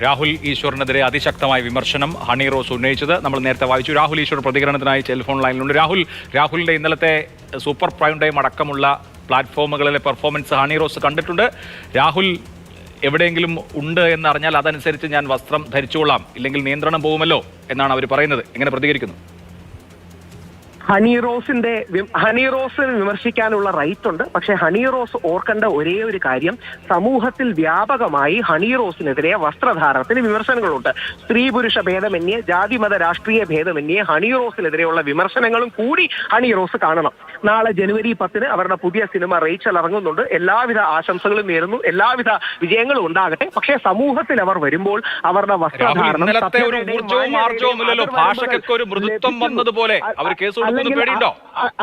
രാഹുൽ ഈശ്വറിനെതിരെ അതിശക്തമായ വിമർശനം ഹണി റോസ് ഉന്നയിച്ചത് നമ്മൾ നേരത്തെ വായിച്ചു. രാഹുൽ ഈശ്വർ പ്രതികരണത്തിനായി ടെലിഫോൺ ലൈനിലുണ്ട്. രാഹുലിന്റെ ഇന്നലത്തെ സൂപ്പർ പ്രൈം ടൈം അടക്കമുള്ള പ്ലാറ്റ്ഫോമുകളിലെ പെർഫോമൻസ് ഹണി റോസ് കണ്ടിട്ടുണ്ട്. രാഹുൽ എവിടെയെങ്കിലും ഉണ്ട് എന്നറിഞ്ഞാൽ അതനുസരിച്ച് ഞാൻ വസ്ത്രം ധരിച്ചുകൊള്ളാം, ഇല്ലെങ്കിൽ നിയന്ത്രണം പോകുമല്ലോ എന്നാണ് അവർ പറയുന്നത്. എങ്ങനെ പ്രതികരിക്കുന്നു? ഹണി റോസിന് വിമർശിക്കാനുള്ള റൈറ്റ് ഉണ്ട്. പക്ഷെ ഹണി റോസ് ഓർക്കേണ്ട ഒരേ ഒരു കാര്യം, സമൂഹത്തിൽ വ്യാപകമായി ഹണി റോസിനെതിരെ വസ്ത്രധാരണത്തിന് വിമർശനങ്ങളുണ്ട്. സ്ത്രീ പുരുഷ ഭേദമന്യേ, ജാതി മത രാഷ്ട്രീയ ഭേദമന്യേ ഹണി റോസിനെതിരെയുള്ള വിമർശനങ്ങളും കൂടി ഹണി റോസ് കാണണം. നാളെ ജനുവരി 10 അവരുടെ പുതിയ സിനിമ റേച്ചൽ ഇറങ്ങുന്നുണ്ട്. എല്ലാവിധ ആശംസകളും നേരുന്നു, എല്ലാവിധ വിജയങ്ങളും ഉണ്ടാകട്ടെ. പക്ഷേ സമൂഹത്തിൽ അവർ വരുമ്പോൾ അവരുടെ വസ്ത്രധാരണം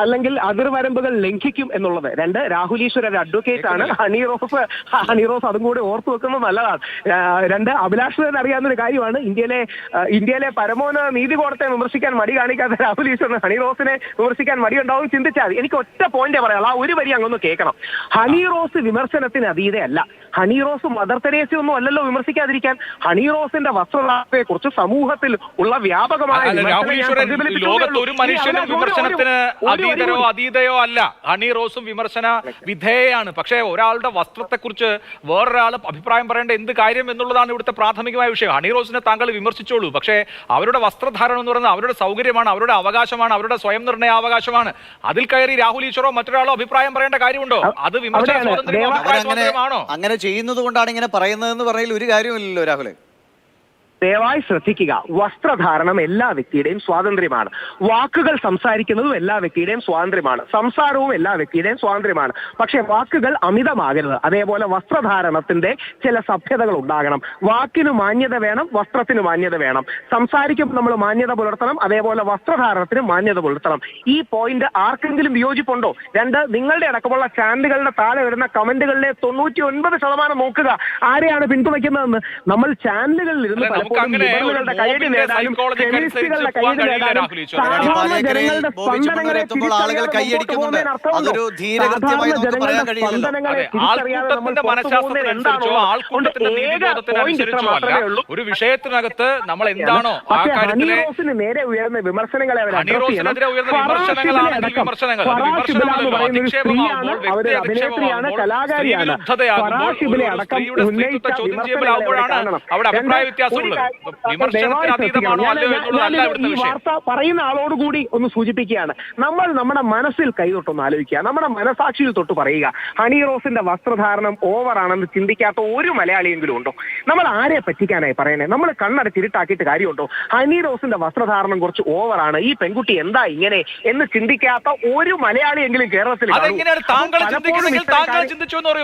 അല്ലെങ്കിൽ അതിർവരമ്പുകൾ ലംഘിക്കും എന്നുള്ളത്. രണ്ട്, രാഹുൽ ഈശ്വർ ഒരു അഡ്വക്കേറ്റ് ആണ്. ഹണി റോസ് അതും കൂടി ഓർത്തു വെക്കുന്നത് നല്ലതാണ്. രണ്ട്, അഭിലാഷ് അറിയാവുന്ന ഒരു കാര്യമാണ്, ഇന്ത്യയിലെ പരമോന്നത നീതി കോടതിയെ വിമർശിക്കാൻ മടി കാണിക്കാത്ത രാഹുൽ ഈശ്വറിന് ഹണി റോസിനെ വിമർശിക്കാൻ മടി ഉണ്ടാവും ചിന്തിച്ചാൽ. എനിക്ക് ഒറ്റ പോയിന്റേ പറയാം, ആ ഒരു വരി അങ്ങൊന്ന് കേൾക്കണം. ഹണി റോസ് വിമർശനത്തിന് അതീതയല്ല. ഹണി റോസ് മദർ തെരേസ ഒന്നും അല്ലല്ലോ വിമർശിക്കാതിരിക്കാൻ. ഹണി റോസിന്റെ വസ്ത്രധാരണത്തെ കുറിച്ച് സമൂഹത്തിൽ ഉള്ള വ്യാപകമായ വിമർശനത്തിന് അതീതയോ അല്ല. ഹണി റോസും വിമർശന വിധേയയാണ്. പക്ഷേ ഒരാളുടെ വസ്ത്രത്തെക്കുറിച്ച് വേറൊരാൾ അഭിപ്രായം പറയേണ്ട എന്ത് കാര്യം എന്നുള്ളതാണ് ഇവിടുത്തെ പ്രാഥമികമായ വിഷയം. ഹണി റോസിനെ താങ്കൾ വിമർശിച്ചോളൂ, പക്ഷേ അവരുടെ വസ്ത്രധാരണം എന്ന് പറയുന്നത് അവരുടെ സൗകര്യമാണ്, അവരുടെ അവകാശമാണ്, അവരുടെ സ്വയം നിർണയാവകാശമാണ്. അതിൽ കയറി രാഹുൽ ഈശ്വറോ മറ്റൊരാളോ അഭിപ്രായം പറയേണ്ട കാര്യമുണ്ടോ? അത് വിമർശന സ്വാതന്ത്ര്യമാണോ? അങ്ങനെ ചെയ്യുന്നത് കൊണ്ടാണ് ഇങ്ങനെ പറയുന്നതെന്ന് പറയൽ ഒരു കാര്യമില്ലല്ലോ രാഹുൽ. ദയവായി ശ്രദ്ധിക്കുക, വസ്ത്രധാരണം എല്ലാ വ്യക്തിയുടെയും സ്വാതന്ത്ര്യമാണ്. വാക്കുകൾ സംസാരിക്കുന്നതും എല്ലാ വ്യക്തിയുടെയും സ്വാതന്ത്ര്യമാണ്. സംസാരവും എല്ലാ വ്യക്തിയുടെയും സ്വാതന്ത്ര്യമാണ്. പക്ഷെ വാക്കുകൾ അമിതമാകരുത്. അതേപോലെ വസ്ത്രധാരണത്തിന്റെ ചില സഭ്യതകൾ ഉണ്ടാകണം. വാക്കിന് മാന്യത വേണം, വസ്ത്രത്തിന് മാന്യത വേണം. സംസാരിക്കുമ്പോൾ നമ്മൾ മാന്യത പുലർത്തണം, അതേപോലെ വസ്ത്രധാരണത്തിന് മാന്യത പുലർത്തണം. ഈ പോയിന്റ് ആർക്കെങ്കിലും വിയോജിപ്പുണ്ടോ? രണ്ട്, നിങ്ങളുടെ അടക്കമുള്ള ചാനലുകളുടെ താഴെ വരുന്ന കമന്റുകളിലെ 99% നോക്കുക ആരെയാണ് പിന്തുണയ്ക്കുന്നതെന്ന്. നമ്മൾ ചാനലുകളിൽ ഇരുന്ന് ആൾക്കൂട്ടത്തിന്റെ മനഃശാസ്ത്രത്തിനനുസരിച്ചോ ആൾക്കൂട്ടത്തിന്റെ നീതിബോധത്തിനനുസരിച്ചോ അല്ല, ഒരു വിഷയത്തിനകത്ത് നമ്മൾ എന്താണോ ആ കാര്യത്തിലെ നേരെ ഉയർന്ന വിമർശനങ്ങളെ ഹണിറോസിനെതിരെ ഉയർന്ന വിമർശനങ്ങളാണെങ്കിൽ വിമർശനങ്ങൾ അധിക്ഷേപമാകുമ്പോൾ, വ്യക്തി അധിക്ഷേപമാകുമ്പോൾ, സ്ത്രീവിരുദ്ധതയാകുമ്പോൾ, സ്ത്രീയുടെ സ്ത്രീത്വത്തെ ചോദ്യം ചെയ്യലാകുമ്പോഴാണ് അവിടെ അഭിപ്രായ വ്യത്യാസമുള്ളത്. വാർത്ത പറയുന്ന ആളോടുകൂടി ഒന്ന് സൂചിപ്പിക്കുകയാണ്. നമ്മൾ നമ്മുടെ മനസ്സിൽ കൈതൊട്ടൊന്ന് ആലോചിക്കുക, നമ്മുടെ മനസാക്ഷിയിൽ തൊട്ട് പറയുക, ഹണി റോസിന്റെ വസ്ത്രധാരണം ഓവറാണെന്ന് ചിന്തിക്കാത്ത ഒരു മലയാളിയെങ്കിലും ഉണ്ടോ? നമ്മൾ ആരെ പറ്റിക്കാനായി പറയണേ? നമ്മൾ കണ്ണടച്ചിരുട്ടാക്കിയിട്ട് കാര്യമുണ്ടോ? ഹണി റോസിന്റെ വസ്ത്രധാരണം കുറച്ച് ഓവറാണ്, ഈ പെൺകുട്ടി എന്താ ഇങ്ങനെ എന്ന് ചിന്തിക്കാത്ത ഒരു മലയാളിയെങ്കിലും കേരളത്തിൽ.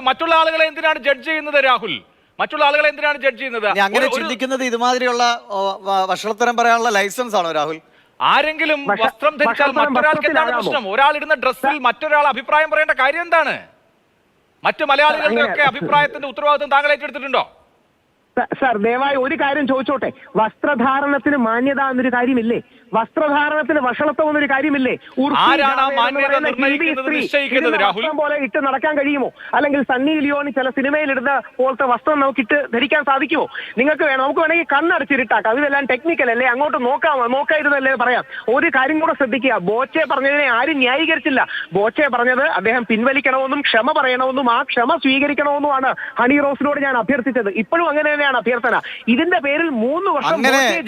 മറ്റുള്ള ആളുകളെ എന്തിനാണ് ജഡ്ജ് ചെയ്യുന്നത് രാഹുൽ? മറ്റുള്ള ആളുകളെ എന്തിനാണ് ജഡ്ജ് ചെയ്യുന്നത്? അങ്ങനെ ചിന്തിക്കുന്നത് ഇതുമാതിരിയുള്ള വഷളത്തരം പറയാനുള്ള ലൈസൻസ് ആണോ രാഹുൽ? ആരെങ്കിലും വസ്ത്രം ധരിച്ചാൽ മറ്റൊരാൾക്ക് എന്താണ് പ്രശ്നം? ഒരാൾ ഇടുന്ന ഡ്രസ്സിൽ മറ്റൊരാൾ അഭിപ്രായം പറയേണ്ട കാര്യം എന്താണ്? മറ്റു മലയാളികളുടെ ഒക്കെ അഭിപ്രായത്തിന്റെ ഉത്തരവാദിത്വം താങ്കൾ ഏറ്റെടുത്തിട്ടുണ്ടോ? സാർ, ദയവായി ഒരു കാര്യം ചോദിച്ചോട്ടെ, വസ്ത്രധാരണത്തിന് മാന്യത എന്നൊരു കാര്യമില്ലേ? വസ്ത്രധാരണത്തിന് വഷളത്വം എന്നൊരു കാര്യമില്ലേ? പോലെ ഇട്ട് നടക്കാൻ കഴിയുമോ? അല്ലെങ്കിൽ സണ്ണി ലിയോണി ചില സിനിമയിൽ ഇടുന്ന പോലത്തെ വസ്ത്രം നമുക്ക് ഇട്ട് ധരിക്കാൻ സാധിക്കുമോ? നിങ്ങൾക്ക് നമുക്ക് വേണമെങ്കിൽ കണ്ണടച്ചിരുട്ടാക്കാം, ഇതെല്ലാം ടെക്നിക്കൽ അല്ലേ, അങ്ങോട്ട് നോക്കായിരുന്നല്ലേ പറയാം. ഒരു കാര്യം കൂടെ ശ്രദ്ധിക്കുക, ബോച്ചെ പറഞ്ഞതിനെ ആരും ന്യായീകരിച്ചില്ല. ബോച്ചെ പറഞ്ഞത് അദ്ദേഹം പിൻവലിക്കണമെന്നും ക്ഷമ പറയണമെന്നും ആ ക്ഷമ സ്വീകരിക്കണമെന്നുമാണ് ഹണി റോസിനോട് ഞാൻ അഭ്യർത്ഥിച്ചത്. ഇപ്പോഴും അങ്ങനെ തന്നെയാണ് അഭ്യർത്ഥന. ഇതിന്റെ പേരിൽ 3 വർഷം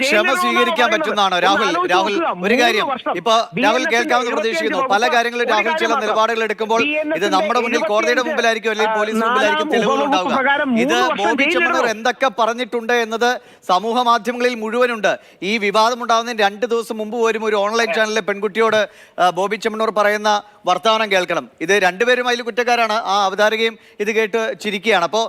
ക്ഷമ സ്വീകരിക്കാൻ പറ്റുന്നതാണോ രാഹുൽ? രാഹുൽ, ഒരു കാര്യം ഇപ്പൊ രാഹുൽ കേൾക്കാമെന്ന് പ്രതീക്ഷിക്കുന്നു. പല കാര്യങ്ങളും രാഹുൽ ചില നിലപാടുകൾ എടുക്കുമ്പോൾ ഇത് നമ്മുടെ മുന്നിൽ കോടതിയുടെ മുമ്പിലായിരിക്കും അല്ലെങ്കിൽ പോലീസ് മുമ്പിലായിരിക്കും തെളിവുകൾ ഉണ്ടാവുക. ഇത് ബോബി ചെമ്മണ്ണൂർ എന്തൊക്കെ പറഞ്ഞിട്ടുണ്ട് എന്നത് സമൂഹ മാധ്യമങ്ങളിൽ മുഴുവനുണ്ട്. ഈ വിവാദം ഉണ്ടാകുന്നതിന് 2 ദിവസം മുമ്പ് പോലും ഒരു ഓൺലൈൻ ചാനലിലെ പെൺകുട്ടിയോട് ബോബി ചെമ്മണ്ണൂർ പറയുന്ന വർത്തമാനം കേൾക്കണം. ഇത് രണ്ടുപേരും അതിൽ കുറ്റക്കാരാണ്. ആ അവതാരകയും ഇത് കേട്ട് ചിരിക്കുകയാണ്. അപ്പോൾ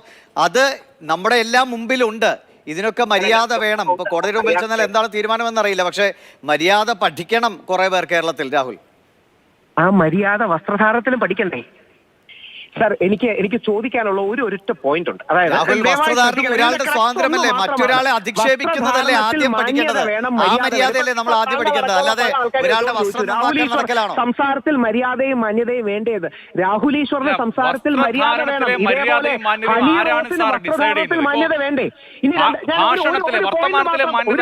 അത് നമ്മുടെ എല്ലാം മുമ്പിലുണ്ട്. ഇതിനൊക്കെ മര്യാദ വേണം. ഇപ്പൊ കോടതിയുടെ മുമ്പിൽ ചെന്നാൽ എന്താണ് തീരുമാനമെന്നറിയില്ല, പക്ഷെ മര്യാദ പഠിക്കണം കുറെ പേർ കേരളത്തിൽ. രാഹുൽ, ആ മര്യാദ വസ്ത്രധാരണത്തിലും പഠിക്കണ്ടേ? സർ എനിക്ക് ചോദിക്കാനുള്ള ഒരൊറ്റ പോയിന്റ് ഉണ്ട്. രാഹുൽ, വസ്ത്രധാരണം ഒരാളുടെ സ്വാതന്ത്ര്യമല്ലേ, മറ്റൊരാളെ അധിക്ഷേപിക്കുന്നതല്ലേ ആദ്യം പഠിക്കേണ്ടത്. ആ മര്യാദയല്ലേ നമ്മൾ ആദ്യം പഠിക്കേണ്ടത്, അല്ലാതെ ഒരാളുടെ വസ്ത്രം നടക്കലാണോ? സംസാരത്തിൽ മര്യാദയും മാന്യതയും വേണ്ടത്. രാഹുൽ ഈശ്വറിന്റെ സംസാരത്തിൽ മര്യാദ വേണം, ഇതേപോലെ വസ്ത്രധാരണത്തിൽ മാന്യത വേണ്ടേ? ഇനി ഭാഷണത്തിലെ വർത്തമാനത്തിലെ മാന്യത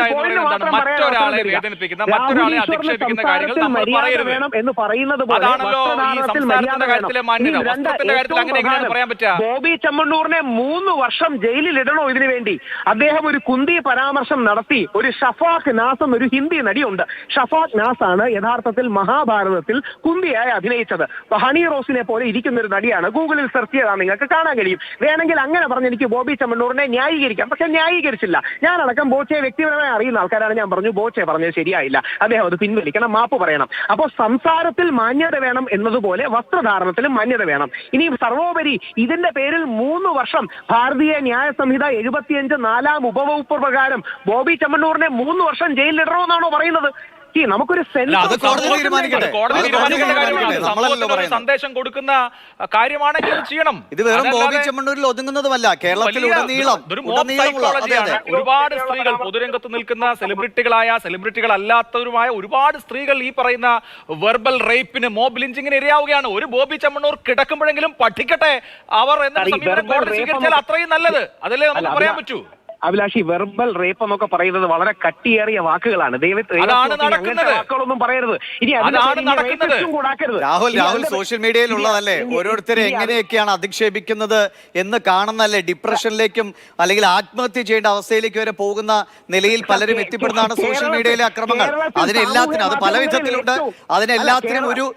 മറ്റൊരാളെ വേദനിപ്പിക്കുന്ന, മറ്റൊരാളെ അധിക്ഷേപിക്കുന്ന കാര്യങ്ങൾ നമ്മൾ പറയരുത് എന്ന് പറയുന്നത് പോലെ അതാണല്ലോ ഈ സംസാരത്തിന്റെ കാര്യത്തിലെ മാന്യത. വസ്ത്രത്തിന്റെ കാര്യത്തിൽ അങ്ങനെ എങ്ങനെയാണ് പറയാൻ പറ്റുക? ബോബി ചെമ്മണ്ണൂറിനെ 3 വർഷം ജയിലിൽ ഇടണോ ഇതിനു വേണ്ടി? അദ്ദേഹം ഒരു കുന്തി പരാമർശം നടത്തി. ഒരു ഷഫാഖ് നാസ് എന്നൊരു ഹിന്ദി നടിയുണ്ട്. ഷഫാഖ് നാസ് ആണ് യഥാർത്ഥത്തിൽ മഹാഭാരതത്തിൽ കുന്തിയായി അഭിനയിച്ചത്. ഹണി റോസിനെ പോലെ ഇരിക്കുന്ന ഒരു നടിയാണ്. ഗൂഗിളിൽ സെർച്ച് ചെയ്താൽ നിങ്ങൾക്ക് കാണാൻ കഴിയും. വേണമെങ്കിൽ അങ്ങനെ പറഞ്ഞ് എനിക്ക് ബോബി ചെമ്മണ്ണൂറിനെ ന്യായീകരിക്കാം, പക്ഷെ ന്യായീകരിച്ചില്ല. ഞാനടക്കം ബോച്ചയെ വ്യക്തിപരമായി അറിയുന്ന ആൾക്കാരാണ്. ഞാൻ പറഞ്ഞു ബോച്ചെ പറഞ്ഞത് ശരിയായില്ല, അദ്ദേഹം അത് പിൻവലിക്കണം, മാപ്പ് പറയണം. അപ്പോൾ സംസാരത്തിൽ മാന്യത വേണം എന്നതുപോലെ വസ്ത്രധാരണത്തിലും മാന്യത വേണം. ഇനി സർവോപരി ഇതിന്റെ പേരിൽ 3 വർഷം ഭാരതീയ ന്യായ സംഹിത 75 4ാം ഉപവകുപ്പ് പ്രകാരം ബോബി ചെമ്മണ്ണൂറിനെ 3 വർഷം ജയിലിലിടണമെന്നാണോ പറയുന്നത്? നമുക്കൊരു സന്ദേശം കൊടുക്കുന്ന കാര്യമാണെങ്കിൽ ചെയ്യണം. ഇത് വെറും ബോബി ചെമ്മണ്ണൂരിൽ ഒതുങ്ങുന്നതുമല്ല, കേരളത്തിലുടനീളം ഒരുപാട് സ്ത്രീകൾ പൊതുരംഗത്ത് നിൽക്കുന്ന സെലിബ്രിറ്റികൾ അല്ലാത്തവരുമായ ഒരുപാട് സ്ത്രീകൾ ഈ പറയുന്ന വെർബൽ റേപ്പിന്, മോബ് ലിഞ്ചിങ്ങിന് ഇരയാവുകയാണ്. ഒരു ബോബി ചെമ്മണ്ണൂർ കിടക്കുമ്പോഴെങ്കിലും പഠിക്കട്ടെ അവർ എന്ന സമീപനം കോടതി സ്വീകരിച്ചാൽ അത്രയും നല്ലത്. അതല്ലേ നമുക്ക് പറയാൻ പറ്റൂ. അഭിലാഷ്, ഈ വെർബൽ റേപ്പ് എന്നൊക്കെ പറയുന്നത് വളരെ കട്ടിയേറിയ വാക്കുകളാണ്. വാക്കുകളൊന്നും പറയരുത്. ഇനി രാഹുൽ സോഷ്യൽ മീഡിയയിലുള്ളതല്ലേ, ഓരോരുത്തരെ എങ്ങനെയൊക്കെയാണ് അധിക്ഷേപിക്കുന്നത് എന്ന് കാണുന്നല്ലേ. ഡിപ്രഷനിലേക്കും അല്ലെങ്കിൽ ആത്മഹത്യ ചെയ്യേണ്ട അവസ്ഥയിലേക്ക് വരെ പോകുന്ന നിലയിൽ പലരും എത്തിപ്പെടുന്നതാണ് സോഷ്യൽ മീഡിയയിലെ അക്രമങ്ങൾ. അതിനെല്ലാത്തിനും, അത് പല വിധത്തിലുണ്ട്, അതിനെല്ലാത്തിനും ഒരു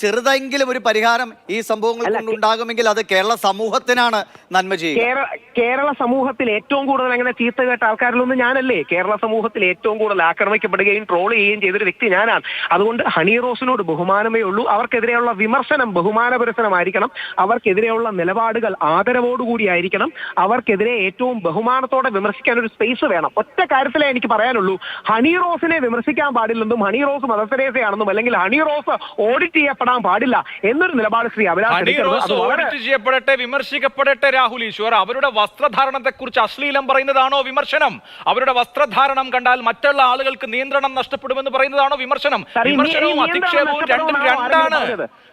ചെറുതെങ്കിലും ഒരു പരിഹാരം ഈ സംഭവങ്ങൾ കൊണ്ടുണ്ടാകുമെങ്കിൽ അത് കേരള സമൂഹത്തിനാണ് നന്മ ചെയ്യുക. കേരള സമൂഹത്തിൽ ഏറ്റവും കൂടുതൽ അങ്ങനെ ചീത്ത കേട്ട ആൾക്കാരിലൊന്നും ഞാനല്ലേ. കേരള സമൂഹത്തിൽ ഏറ്റവും കൂടുതൽ ആക്രമിക്കപ്പെടുകയും ട്രോൾ ചെയ്യുകയും ചെയ്തൊരു വ്യക്തി ഞാനാണ്. അതുകൊണ്ട് ഹണി റോസിനോട് ബഹുമാനമേ ഉള്ളൂ. അവർക്കെതിരെയുള്ള വിമർശനം ബഹുമാനപരസരമായിരിക്കണം. അവർക്കെതിരെയുള്ള നിലപാടുകൾ ആദരവോടുകൂടിയായിരിക്കണം. അവർക്കെതിരെ ഏറ്റവും ബഹുമാനത്തോടെ വിമർശിക്കാൻ ഒരു സ്പേസ് വേണം. ഒറ്റ കാര്യത്തിലേ എനിക്ക് പറയാനുള്ളൂ, ഹണി റോസിനെ വിമർശിക്കാൻ പാടില്ലെന്നും ഹണി റോസ് മദർ തെരേസയാണെന്നും അല്ലെങ്കിൽ ഹണി റോസ് ഓഡിറ്റ് ചെയ്യപ്പെടാൻ പാടില്ല എന്നൊരു നിലപാട് ശ്രീ അഭിലാഷ് ഓഡിറ്റ് ചെയ്യപ്പെടട്ടെ, വിമർശിക്കപ്പെടട്ടെ. രാഹുൽ ഈശ്വർ, അവരുടെ വസ്ത്രധാരണത്തെ കുറിച്ച് അശ്ലീലം പറയുന്നതാണോ വിമർശനം? അവരുടെ വസ്ത്രധാരണം കണ്ടാൽ മറ്റുള്ള ആളുകൾക്ക് നിയന്ത്രണം നഷ്ടപ്പെടുമെന്ന് പറയുന്നതാണോ വിമർശനം? വിമർശനവും അധിക്ഷേപവും രണ്ടും രണ്ടാണ്.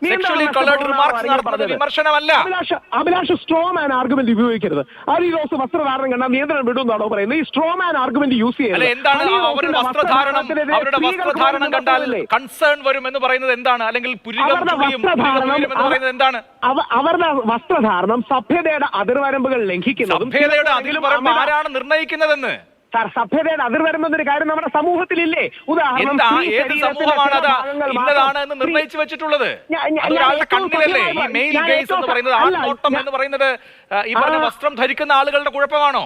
സെക്ഷലി കളേർഡ് റിമാർക്സ് നടത്തുന്നത് വിമർശനമല്ല. അഭിലാഷ് സ്ട്രോമാൻ ആർഗ്യുമെന്റ് ഉപയോഗിക്കരുത്. ഹണി റോസ് വസ്ത്രധാരണം കണ്ടാൽ നിയന്ത്രണം വിടുമെന്നാണോ പറയുന്നത്? ഈ സ്ട്രോമാൻ ആർഗ്യുമെന്റ് യൂസ് ചെയ്യുന്നത് എന്താണ്? അവരുടെ വസ്ത്രധാരണം കണ്ടാൽ കൺസേൺ വരും എന്ന് പറയുന്നത് എന്താണ്? അല്ലെങ്കിൽ എന്താണ്? അവരുടെ വസ്ത്രധാരണം സഭ്യതയുടെ അതിർവരമ്പുകൾ ലംഘിക്കുന്നതും ആരാണ് നിർണ്ണയിക്കുന്നതെന്ന് സഭ്യതയുടെ അതിർവരമ്പെന്നൊരു കാര്യം നമ്മുടെ സമൂഹത്തിലില്ലേ? ഉദാഹരണം നിർണ്ണയിച്ചു വെച്ചിട്ടുള്ളത് കണ്ണിലല്ലേ? ഈ മെയിൽ ഗേസ് എന്ന് പറയുന്നത്, ആൺനോട്ടം എന്ന് പറയുന്നത് ഈ പറഞ്ഞ വസ്ത്രം ധരിക്കുന്ന ആളുകളുടെ കുഴപ്പമാണോ?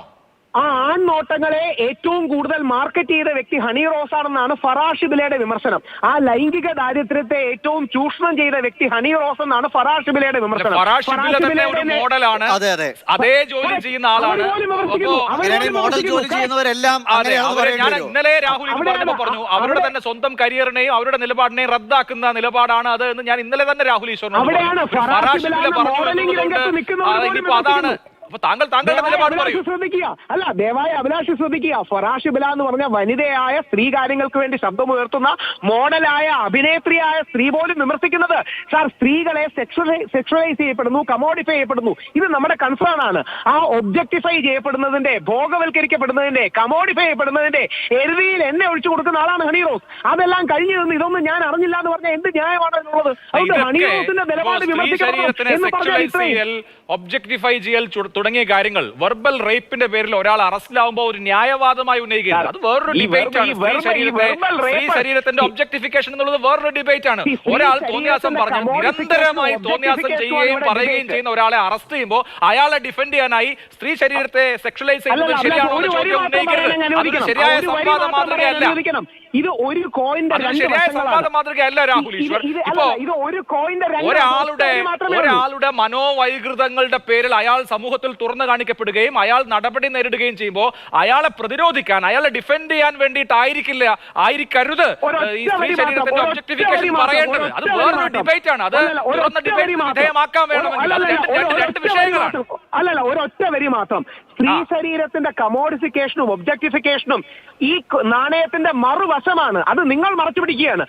ആ ആൺനോട്ടങ്ങളെ ഏറ്റവും കൂടുതൽ മാർക്കറ്റ് ചെയ്ത വ്യക്തി ഹണി റോസ് ആണെന്നാണ് ഫറാഷ് ബിലയുടെ വിമർശനം. ആ ലൈംഗിക ദാരിദ്ര്യത്തെ ഏറ്റവും ചൂഷണം ചെയ്ത വ്യക്തി ഹണി റോസ് എന്നാണ് ഫറാഷ് ബിലയുടെ വിമർശനം. മോഡലാണ്, അതേ ജോലി ചെയ്യുന്ന ആളാണ്. ഞാൻ ഇന്നലെ രാഹുൽ പറഞ്ഞു അവരുടെ തന്നെ സ്വന്തം കരിയറിനെയും അവരുടെ നിലപാടിനെയും റദ്ദാക്കുന്ന നിലപാടാണ് അത് എന്ന് ഞാൻ ഇന്നലെ തന്നെ രാഹുൽ ഈശ്വറിനോട് ഫറാഷ് ബില പറഞ്ഞു. അതാണ് താങ്കളുടെ നിലപാട് പറയൂ. ശ്രദ്ധിക്കുക, അല്ല ദയവായി അഭിലാഷ് ശ്രദ്ധിക്കുക. ഫറാഷ് ബില എന്ന് പറഞ്ഞ വനിതയായ സ്ത്രീ കാര്യങ്ങൾക്ക് വേണ്ടി ശബ്ദമുയർത്തുന്ന മോഡലായ അഭിനേത്രിയായ സ്ത്രീ പോലും വിമർശിക്കുന്നത് സാർ സ്ത്രീകളെ സെക്ഷലൈസ് ചെയ്യപ്പെടുന്നു, കമോഡിഫൈ ചെയ്യപ്പെടുന്നു. ഇത് നമ്മുടെ കൺസേൺ ആണ്. ആ ഒബ്ജക്ടിഫൈ ചെയ്യപ്പെടുന്നതിന്റെ, ഭോഗവൽക്കരിക്കപ്പെടുന്നതിന്റെ, കമോഡിഫൈ ചെയ്യപ്പെടുന്നതിന്റെ എരുതിയിൽ എന്നെ ഒഴിച്ചു കൊടുക്കുന്ന ആളാണ് ഹണി റോസ്. അതെല്ലാം കഴിഞ്ഞു നിന്ന് ഇതൊന്നും ഞാൻ അറിഞ്ഞില്ല എന്ന് പറഞ്ഞാൽ എന്ത് ന്യായമാണ് എന്നുള്ളത്? അതുകൊണ്ട് ഹണി റോസിന്റെ നിലപാട് ഒബ്ജക്ടിഫൈ ചെയ്യൽ തുടങ്ങിയ കാര്യങ്ങൾ വെർബൽ റേപ്പിന്റെ പേരിൽ ഒരാൾ അറസ്റ്റിലാവുമ്പോൾ ഒരു ന്യായവാദമായി ഉന്നയിക്കുകയാണ്. അത് വേറൊരു ഡിബേറ്റ് ആണ്. സ്ത്രീ ശരീരത്തിന്റെ ഒബ്ജക്ടിഫിക്കേഷൻ എന്നുള്ളത് വേറൊരു ഡിബേറ്റ് ആണ്. ഒരാൾ തോന്നിയാസം പറഞ്ഞു നിരന്തരമായി തോന്നിയാസം ചെയ്യുകയും പറയുകയും ചെയ്യുന്ന ഒരാളെ അറസ്റ്റ് ചെയ്യുമ്പോൾ അയാളെ ഡിഫെൻഡ് ചെയ്യാനായി സ്ത്രീ ശരീരത്തെ സെക്ഷലൈസ് ചെയ്യുന്നത് ശരിയാണോ എന്ന ചോദ്യം ഉന്നയിക്കരുത്. അത് ശരിയായ സംവാദ മാതൃകയല്ല. ഇത് ഒരു കോയിന്റെ രണ്ട് ശരിയായ വശങ്ങളാണ്. സംവാദ മാതൃകയല്ല രാഹുൽ ഈശ്വർ. ഇപ്പോ ഇത് ഒരു കോയിന്റെ ഒരാളുടെ മനോവൈകൃതങ്ങളുടെ പേരിൽ അയാൾ സമൂഹത്തിൽ തുറന്നു കാണിക്കപ്പെടുകയും അയാൾ നടപടി നേരിടുകയും ചെയ്യുമ്പോൾ അയാളെ പ്രതിരോധിക്കാൻ, അയാളെ ഡിഫെൻഡ് ചെയ്യാൻ ആയിരിക്കരുത് ഈ സ്ത്രീ ശരീരത്തിന്റെ ഒബ്ജക്ടിഫിക്കേഷൻ പറയേണ്ടത്. അത് വേറൊരു ഡിബേറ്റ് ആണ്. അത് തുറന്ന ഡിബേറ്റ് വിധേയമാക്കാൻ വേണമെങ്കിൽ അത് രണ്ട് വിഷയങ്ങളാണ്. അല്ലല്ല, ഒരൊറ്റ വരി മാത്രം. സ്ത്രീ ശരീരത്തിന്റെ കമോഡിഫിക്കേഷനും ഒബ്ജക്ടിഫിക്കേഷനും ഈ നാണയത്തിന്റെ മറുവശമാണ്. അത് നിങ്ങൾ മറച്ചു പിടിക്കുകയാണ്.